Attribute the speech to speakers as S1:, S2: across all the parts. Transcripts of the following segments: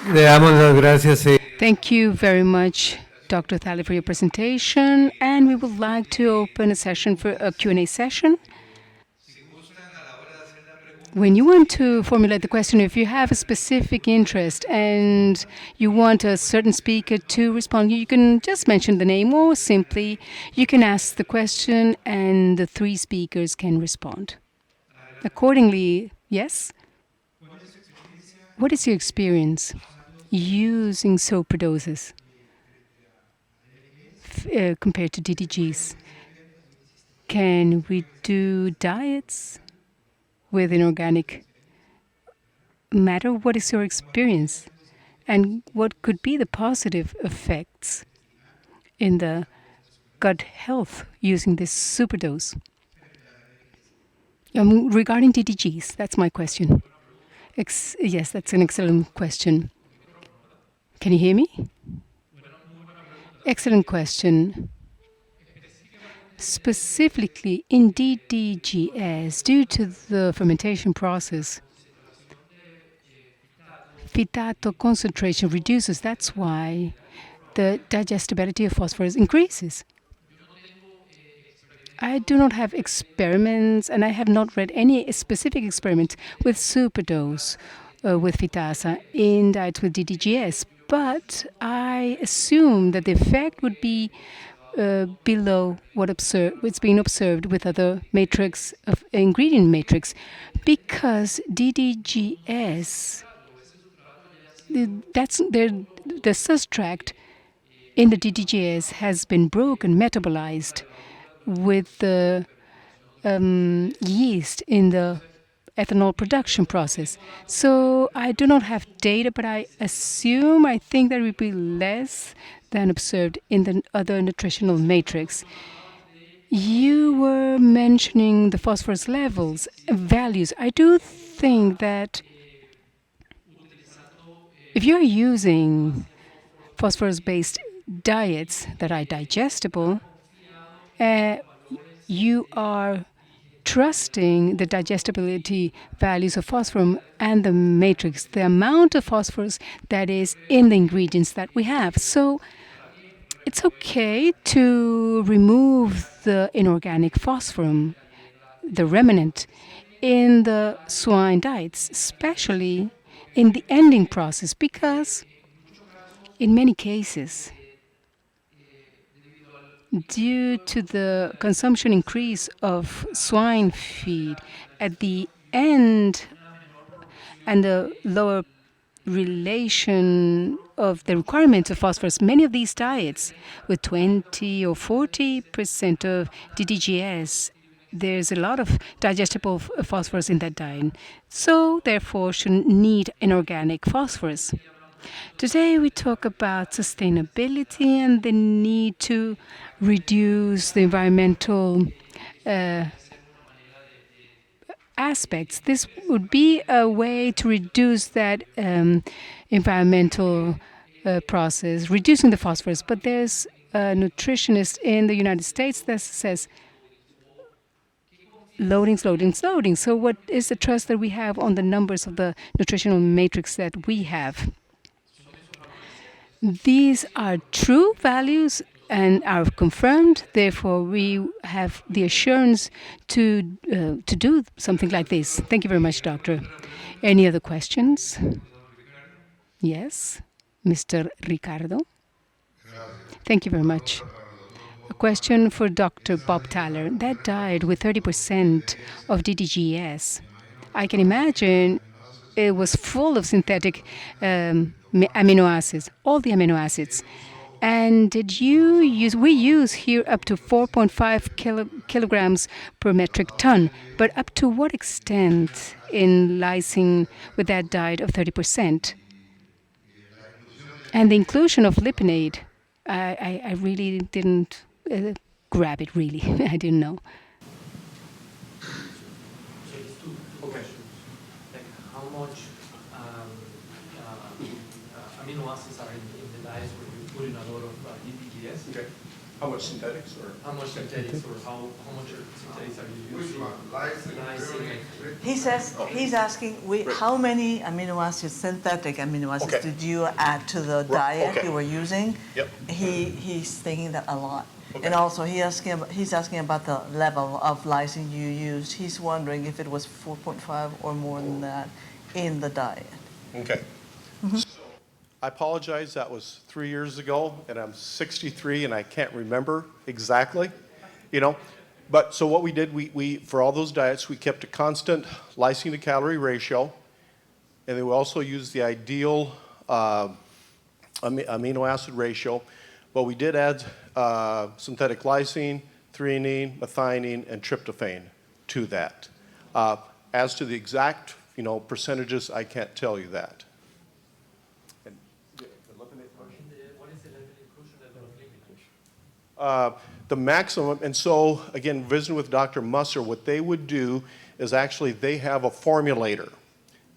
S1: Le damos las gracias.
S2: Thank you very much, Dr. Thali, for your presentation. And we would like to open a session for a Q&A session. When you want to formulate the question, if you have a specific interest and you want a certain speaker to respond, you can just mention the name, or simply you can ask the question and the three speakers can respond. Accordingly, yes? What is your experience using superdoses compared to DDGs? Can we do diets with inorganic matter? What is your experience? And what could be the positive effects in the gut health using this superdose? Regarding DDGs, that's my question. Yes, that's an excellent question. Can you hear me? Excellent question. Specifically in DDGS, due to the fermentation process, phytato concentration reduces. That's why the digestibility of phosphorus increases. I do not have experiments, and I have not read any specific experiments with superdose with phytasa in diets with DDGS, but I assume that the effect would be below what's being observed with other matrix of ingredient matrix, because DDGS, the substract in the DDGS has been broken, metabolized with the yeast in the ethanol production process. So I do not have data, but I think that it would be less than observed in the other nutritional matrix. You were mentioning the phosphorus levels, values. I do think that if you're using phosphorus-based diets that are digestible, you are trusting the digestibility values of phosphorus and the matrix, the amount of phosphorus that is in the ingredients that we have. So it's okay to remove the inorganic phosphorus, the remnant, in the swine diets, especially in the ending process, because in many cases, due to the consumption increase of swine feed at the end and the lower relation of the requirements of phosphorus, many of these diets with 20 or 40% of DDGS, there's a lot of digestible phosphorus in that diet. So therefore shouldn't need inorganic phosphorus. Today we talk about sustainability and the need to reduce the environmental aspects. This would be a way to reduce that environmental process, reducing the phosphorus. But there's a nutritionist in the United States that says loadings, loadings, loadings. So what is the trust that we have on the numbers of the nutritional matrix that we have? These are true values and are confirmed. Therefore, we have the assurance to do something like this. Thank you very much, Doctor. Any other questions? Yes, Mr. Ricardo. Thank you very much. A question for Dr. Bob Tyler. That diet with 30% of DDGS, I can imagine it was full of synthetic amino acids, all the amino acids. And we use here up to 4.5 kilograms per metric ton, but up to what extent in lysine with that diet of 30%? And the inclusion of lipinade, I really didn't grab it, really. I didn't know.
S3: So it's two questions. Like how much amino acids are in the diets when you put in a lot of DDGS? Okay.
S1: How much synthetics or?
S3: How much synthetics or how much synthetics are you
S4: Which
S3: using?
S4: one? Lysine,
S3: Lysine.
S5: He's asking, how many amino acids, synthetic amino acids,
S1: Okay.
S5: did you add to the
S1: Right,
S5: diet
S1: okay.
S5: you were using?
S1: Yep.
S5: He's thinking that a lot.
S1: Okay.
S5: And also, he's asking about the level of lysine you used. He's wondering if it was 4.5 or more than that in the diet.
S1: Okay. So, I apologize, that was 3 years ago, and I'm 63, and I can't remember exactly, But, so what we did, we for all those diets, we kept a constant lysine to calorie ratio, and then we also used the ideal amino acid ratio, but we did add synthetic lysine, threonine, methionine, and tryptophan to that. As to the exact, percentages, I can't tell you that. And
S3: What is the level inclusion level of lipids?
S1: the maximum, and so, again, visiting with Dr. Musser, what they would do is actually they have a formulator.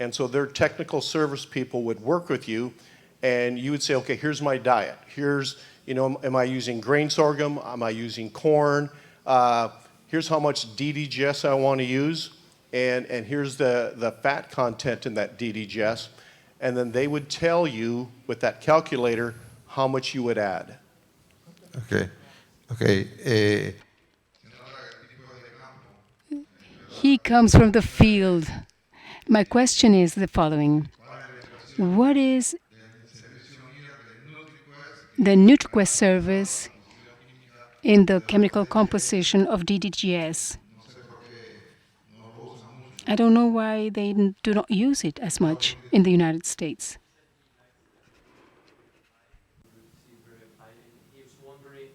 S1: And so their technical service people would work with you, and you would say, okay, here's my diet. Here's, am I using grain sorghum? Am I using corn? Here's how much DDGS I want to use, and here's the fat content in that DDGS. And then they would tell you with that calculator how much you would add.
S4: Okay. Okay.
S2: He comes from the field. My question is the following. What is the NutriQuest service in the chemical composition of DDGS? I don't know why they do not use it as much in the United States.
S3: He was wondering,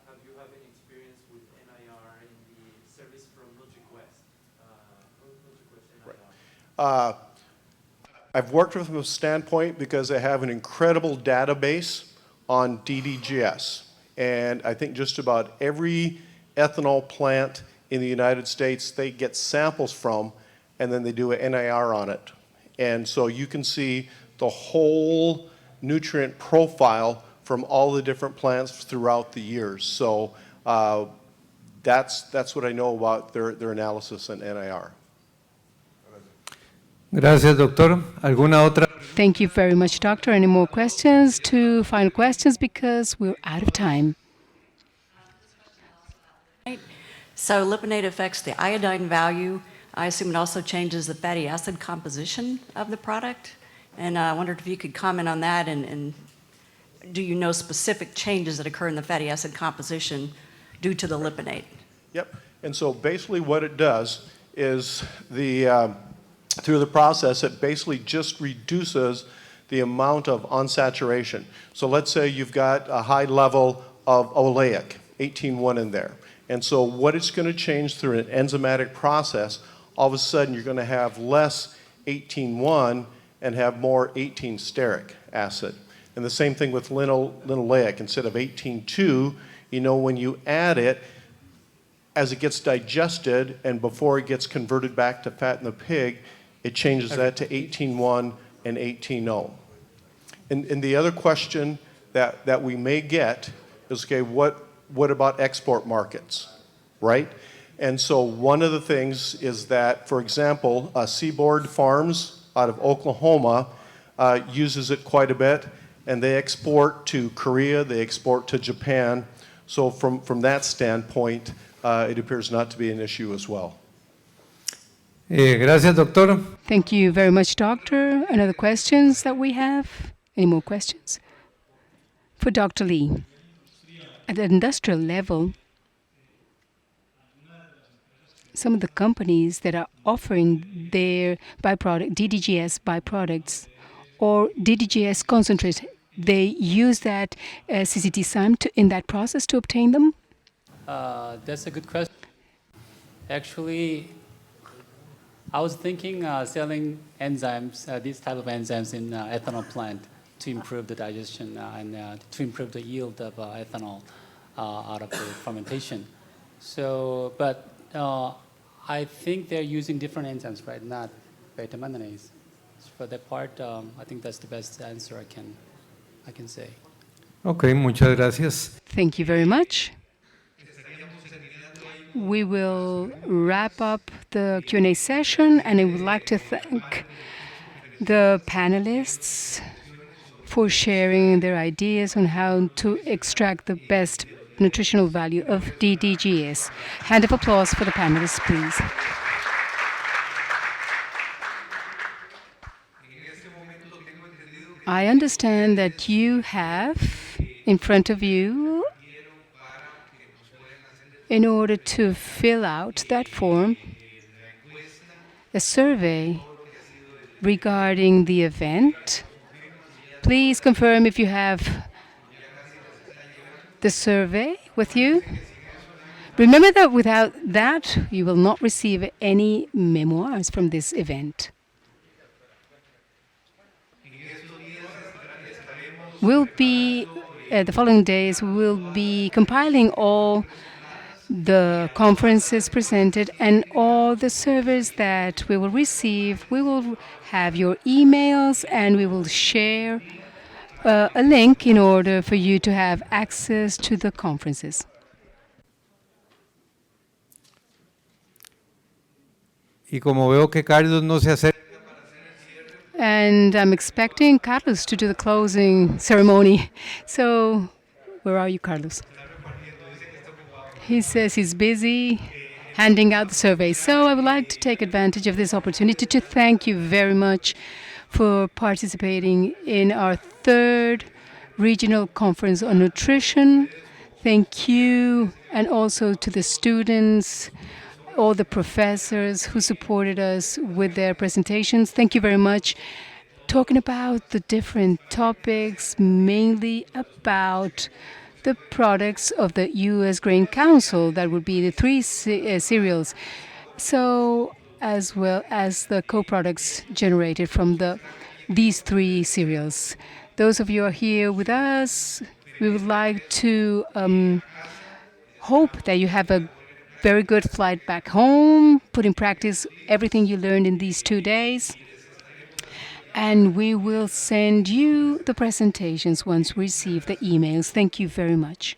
S3: have you had any experience with NIR in the service from NutriQuest? NIR.
S1: I've worked with them from a standpoint because they have an incredible database on DDGS. And I think just about every ethanol plant in the United States, they get samples from, and then they do an NIR on it. And so you can see the whole nutrient profile from all the different plants throughout the years. So that's what I know about their analysis in NIR.
S6: Gracias, doctor. ¿Alguna otra?
S2: Thank you very much, Doctor. Any more questions? Two final questions because we're out of time.
S7: So lipinate affects the iodine value. I assume it also changes the fatty acid composition of the product. And I wondered if you could comment on that, and do you know specific changes that occur in the fatty acid composition due to the lipinate?
S1: Yep. And so basically what it does is through the process, it basically just reduces the amount of unsaturation. So let's say you've got a high level of oleic, 18.1 in there. And so what it's going to change through an enzymatic process, all of a sudden you're going to have less 18.1 and have more 18 stearic acid. And the same thing with linoleic. Instead of 18.2, when you add it, as it gets digested and before it gets converted back to fat in the pig, it changes that to 18.1 and 18.0. And the other question that we may get is, okay, what about export markets, right? And so one of the things is that, for example, Seaboard Farms out of Oklahoma uses it quite a bit, and they export to Korea, they export to Japan. So from that standpoint, it appears not to be an issue as well.
S6: Gracias, doctor.
S2: Thank you very much, Doctor. Any other questions that we have? Any more questions? For Dr. Lee, at the industrial level, some of the companies that are offering their byproduct, DDGS byproducts or DDGS concentrate, they use that CCT SIME in that process to obtain them?
S8: That's a good question. Actually, I was thinking selling enzymes, these type of enzymes in ethanol plant to improve the digestion and to improve the yield of ethanol out of the fermentation. So, but I think they're using different enzymes, right? Not beta-manganase. So for that part, I think that's the best answer I can say.
S6: Ok, muchas gracias.
S2: Thank you very much. We will wrap up the Q&A session, and I would like to thank the panelists for sharing their ideas on how to extract the best nutritional value of DDGS. Hand of applause for the panelists, please. I understand that you have in front of you, in order to fill out that form, a survey regarding the event. Please confirm if you have the survey with you. Remember that without that, you will not receive any memoirs from this event. The following days, we will be compiling all the conferences presented and all the surveys that we will receive. We will have your emails, and we will share a link in order for you to have access to the conferences.
S6: Y como veo que Carlos no se acerca,
S2: And I'm expecting Carlos to do the closing ceremony. So, where are you, Carlos? He says he's busy handing out the survey. So I would like to take advantage of this opportunity to thank you very much for participating in our third regional conference on nutrition. Thank you, and also to the students, all the professors who supported us with their presentations. Thank you very much. Talking about the different topics, mainly about the products of the U.S. Grain Council, that would be the three cereals, so as well as the co-products generated from these three cereals. Those of you who are here with us, we would like to hope that you have a very good flight back home, put in practice everything you learned in these 2 days. And we will send you the presentations once we receive the emails. Thank you very much.